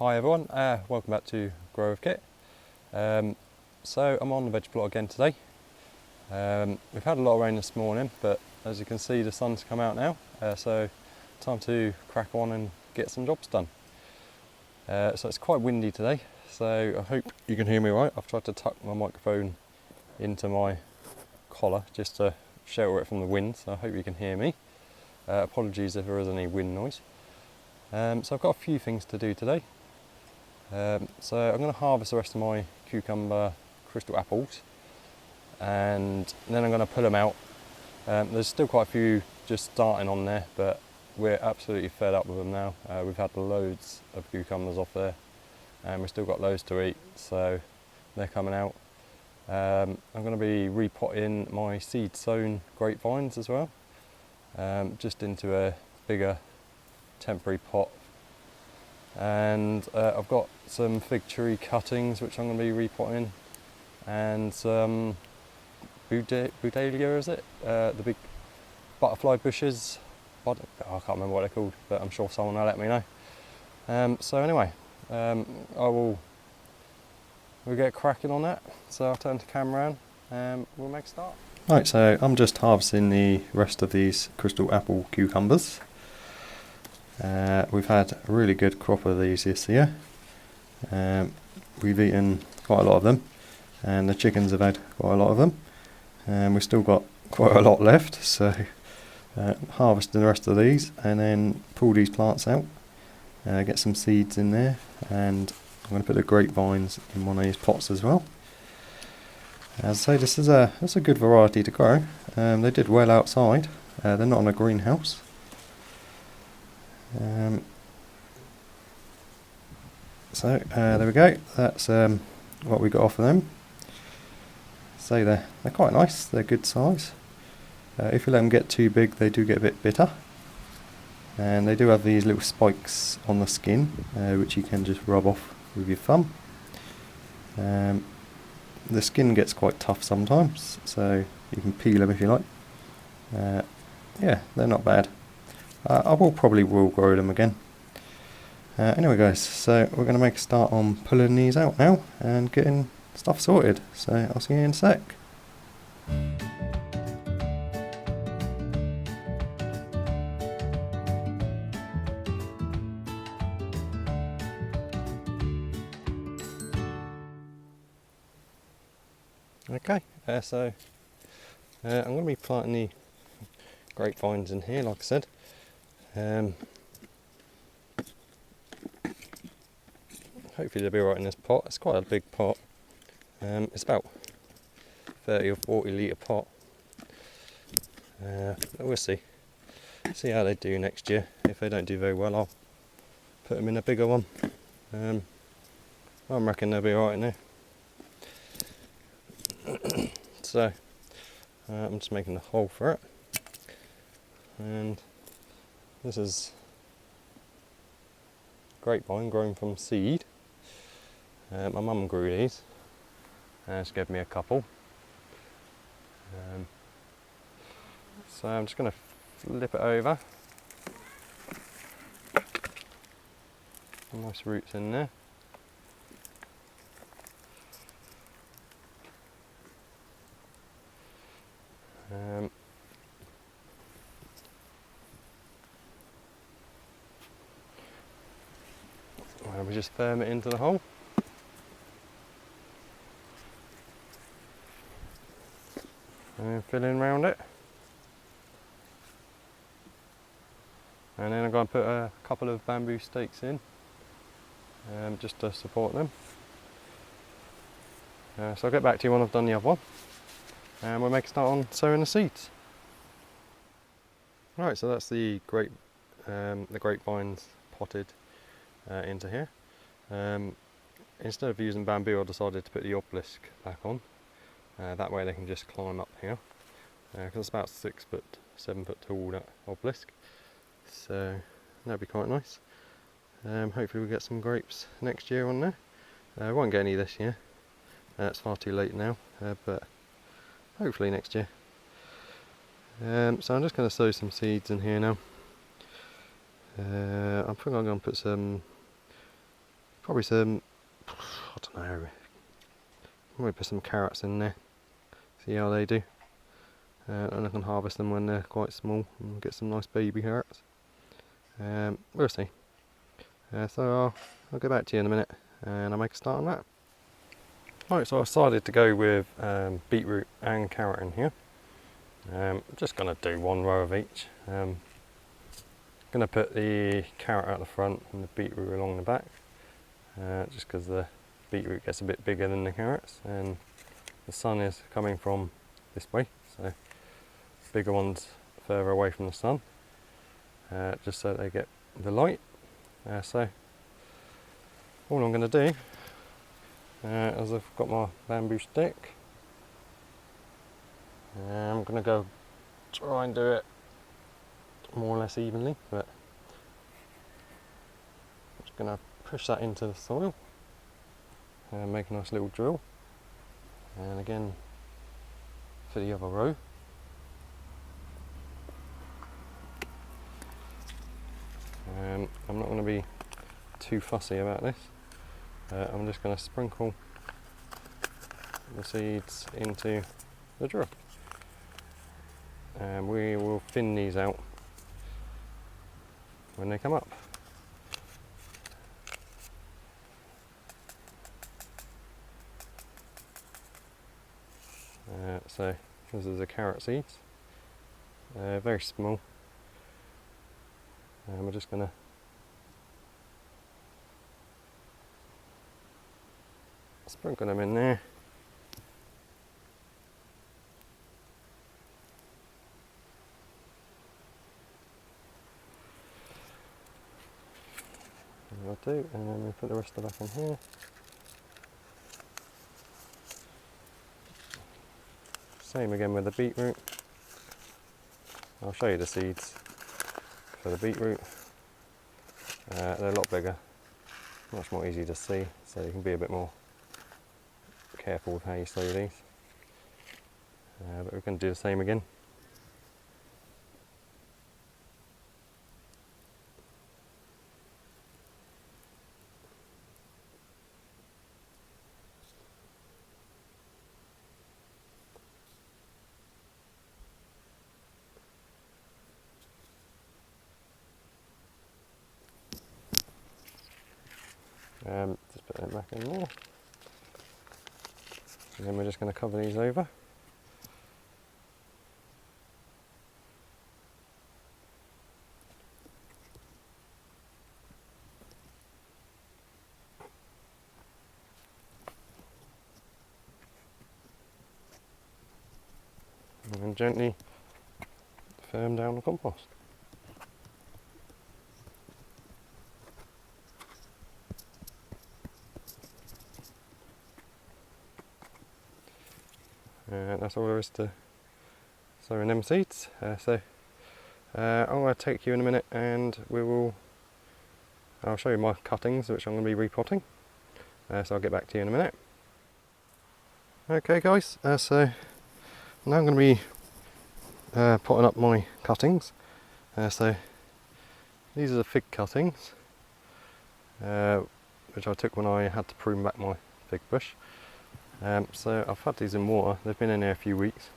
Hi everyone, welcome back to Grow with Kit. So I'm on the veg plot again today. We've had a lot of rain this morning, but as you can see the sun's come out now, so time to crack on and get some jobs done. So it's quite windy today, so I hope you can hear me right. I've tried to tuck my microphone into my collar just to shelter it from the wind, so I hope you can hear me. Apologies if there is any wind noise. So I've got a few things to do today. So I'm going to harvest the rest of my cucumber crystal apples, and then I'm going to pull them out. There's still quite a few just starting on there, but we're absolutely fed up with them now. We've had loads of cucumbers off there, and we've still got loads to eat, so they're coming out. I'm going to be repotting my seed sown grapevines as well, just into a bigger temporary pot. And I've got some fig tree cuttings which I'm going to be repotting, and some Buddleia, is it? The big butterfly bushes. I can't remember what they're called, but I'm sure someone will let me know. So anyway, we'll get cracking on that. So I'll turn the camera around and we'll make a start. Right, so I'm just harvesting the rest of these crystal apple cucumbers. We've had a really good crop of these this year. We've eaten quite a lot of them, and the chickens have had quite a lot of them, and we've still got quite a lot left, so harvesting the rest of these and then pull these plants out, get some seeds in there, and I'm going to put the grapevines in one of these pots as well. As I say, this is a good variety to grow. They did well outside. They're not in a greenhouse. So there we go, that's what we got off of them. So they're quite nice, they're good size. If you let them get too big, they do get a bit bitter, and they do have these little spikes on the skin, which you can just rub off with your thumb. The skin gets quite tough sometimes, so you can peel them if you like. Yeah, they're not bad. I probably will grow them again. Anyway guys, so we're going to make a start on pulling these out now and getting stuff sorted, so I'll see you in a sec. Okay, so I'm going to be planting the grapevines in here, like I said. Hopefully they'll be right in this pot. It's quite a big pot. It's about 30 or 40 litre pot. We'll see how they do next year. If they don't do very well, I'll put them in a bigger one. I reckon they'll be right in there. So I'm just making a hole for it, and this is grapevine grown from seed. My mum grew these, and she gave me a couple. So I'm just going to flip it over. Nice roots in there. And we just firm it into the hole. And fill in around it. And then I'm going to put a couple of bamboo stakes in, just to support them. So I'll get back to you when I've done the other one, and we'll make a start on sowing the seeds. Right, so that's the grapevines potted into here. Instead of using bamboo, I decided to put the obelisk back on. That way they can just climb up here, because it's about 6 foot, 7 foot tall, that obelisk. So that'd be quite nice. Hopefully we'll get some grapes next year on there. I won't get any this year. It's far too late now, but hopefully next year. So I'm just going to sow some seeds in here now. I think I'm going to put some Probably some, I don't know, probably put some carrots in there, see how they do. And I can harvest them when they're quite small and get some nice baby carrots. We'll see. So I'll get back to you in a minute and I'll make a start on that. Right, so I decided to go with beetroot and carrot in here. Just going to do one row of each. Going to put the carrot out the front and the beetroot along the back, just because the beetroot gets a bit bigger than the carrots and the sun is coming from this way, so bigger ones further away from the sun, just so they get the light. So all I'm going to do, as I've got my bamboo stick, I'm going to go try and do it more or less evenly, but I'm just going to push that into the soil and make a nice little drill. And again for the other row. I'm not going to be too fussy about this. I'm just going to sprinkle the seeds into the drill. And we will thin these out when they come up. So this is the carrot seeds, very small, and we're just going to sprinkle them in there. I'll do, and then we put the rest of that in here. Same again with the beetroot. I'll show you the seeds for the beetroot. They're a lot bigger, much more easy to see, so you can be a bit more careful with how you sow these. But we're going to do the same again. Just put that back in there, and then we're just going to cover these over. And then gently firm down the compost. That's all there is to sowing them seeds. So I'm going to take you in a minute and I'll show you my cuttings, which I'm going to be repotting. So I'll get back to you in a minute. Okay guys, so now I'm going to be potting up my cuttings. So these are the fig cuttings, which I took when I had to prune back my fig bush. So I've had these in water, they've been in there a few weeks,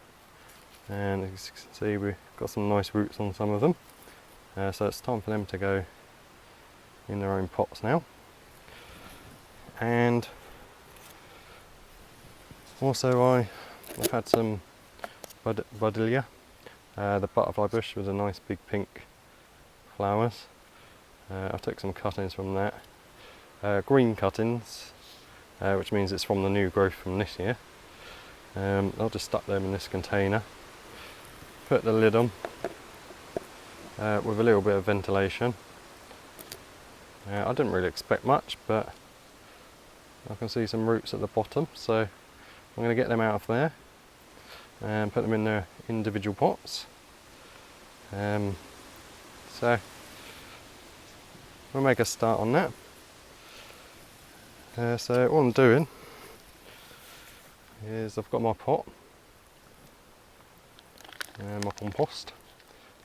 and as you can see we've got some nice roots on some of them, so it's time for them to go in their own pots now. And also I've had some Buddleia, the butterfly bush with the nice big pink flowers. I took some cuttings from that, green cuttings, which means it's from the new growth from this year. I'll just stuck them in this container, put the lid on with a little bit of ventilation. I didn't really expect much, but I can see some roots at the bottom, so I'm going to get them out of there and put them in their individual pots. So we'll make a start on that. So what I'm doing is I've got my pot and my compost,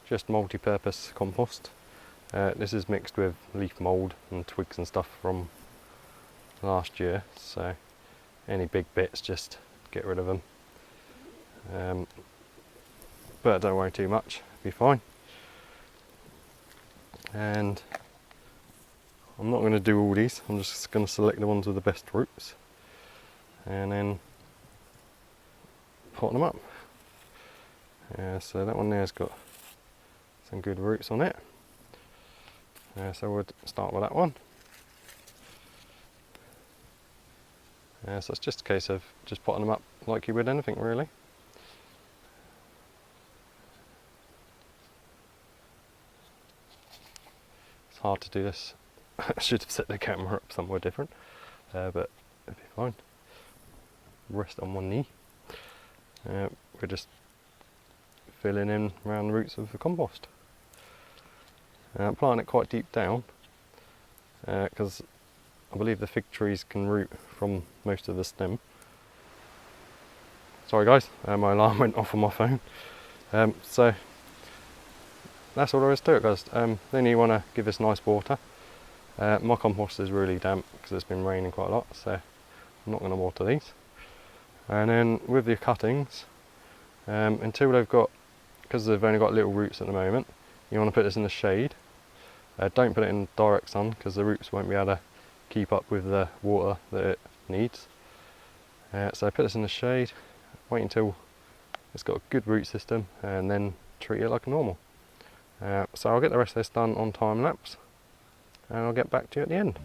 just multi-purpose compost. This is mixed with leaf mould and twigs and stuff from last year, so any big bits, just get rid of them. But don't worry too much, be fine. And I'm not going to do all these, I'm just going to select the ones with the best roots and then pot them up. So that one there's got some good roots on it. So we'll start with that one. So it's just a case of just potting them up like you would anything really. It's hard to do this. I should have set the camera up somewhere different, but it'll be fine. Rest on one knee. We're just filling in around the roots of the compost. I'm planting it quite deep down because I believe the fig trees can root from most of the stem. Sorry guys, my alarm went off on my phone. So that's all there is to it guys. Then you want to give this nice water. My compost is really damp because it's been raining quite a lot, so I'm not going to water these. And then with your cuttings, until they've got, because they've only got little roots at the moment, you want to put this in the shade. Don't put it in direct sun because the roots won't be able to keep up with the water that it needs. So put this in the shade, wait until it's got a good root system and then treat it like a normal. So I'll get the rest of this done on time lapse and I'll get back to you at the end.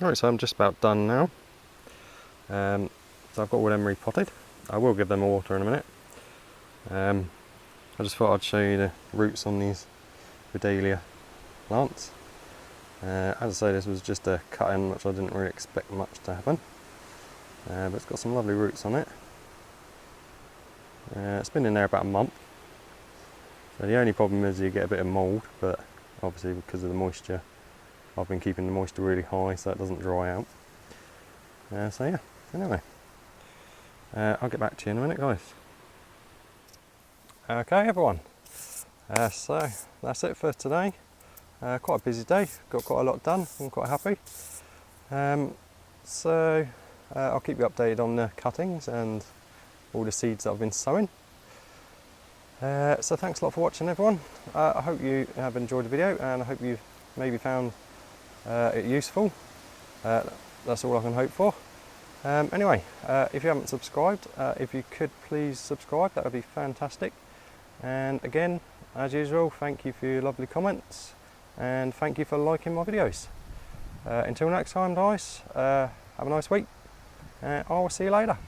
Right, so I'm just about done now. So I've got all them repotted. I will give them water in a minute. I just thought I'd show you the roots on these Buddleia plants. As I say, this was just a cut-in, which I didn't really expect much to happen. But it's got some lovely roots on it. It's been in there about a month. So the only problem is you get a bit of mould, but obviously because of the moisture, I've been keeping the moisture really high so it doesn't dry out. So yeah, anyway, I'll get back to you in a minute guys. Okay everyone, so that's it for today. Quite a busy day, got quite a lot done, I'm quite happy. So I'll keep you updated on the cuttings and all the seeds that I've been sowing. So thanks a lot for watching everyone. I hope you have enjoyed the video and I hope you've maybe found it useful. That's all I can hope for. Anyway, if you haven't subscribed, if you could please subscribe, that would be fantastic. And again, as usual, thank you for your lovely comments and thank you for liking my videos. Until next time guys, have a nice week and I will see you later.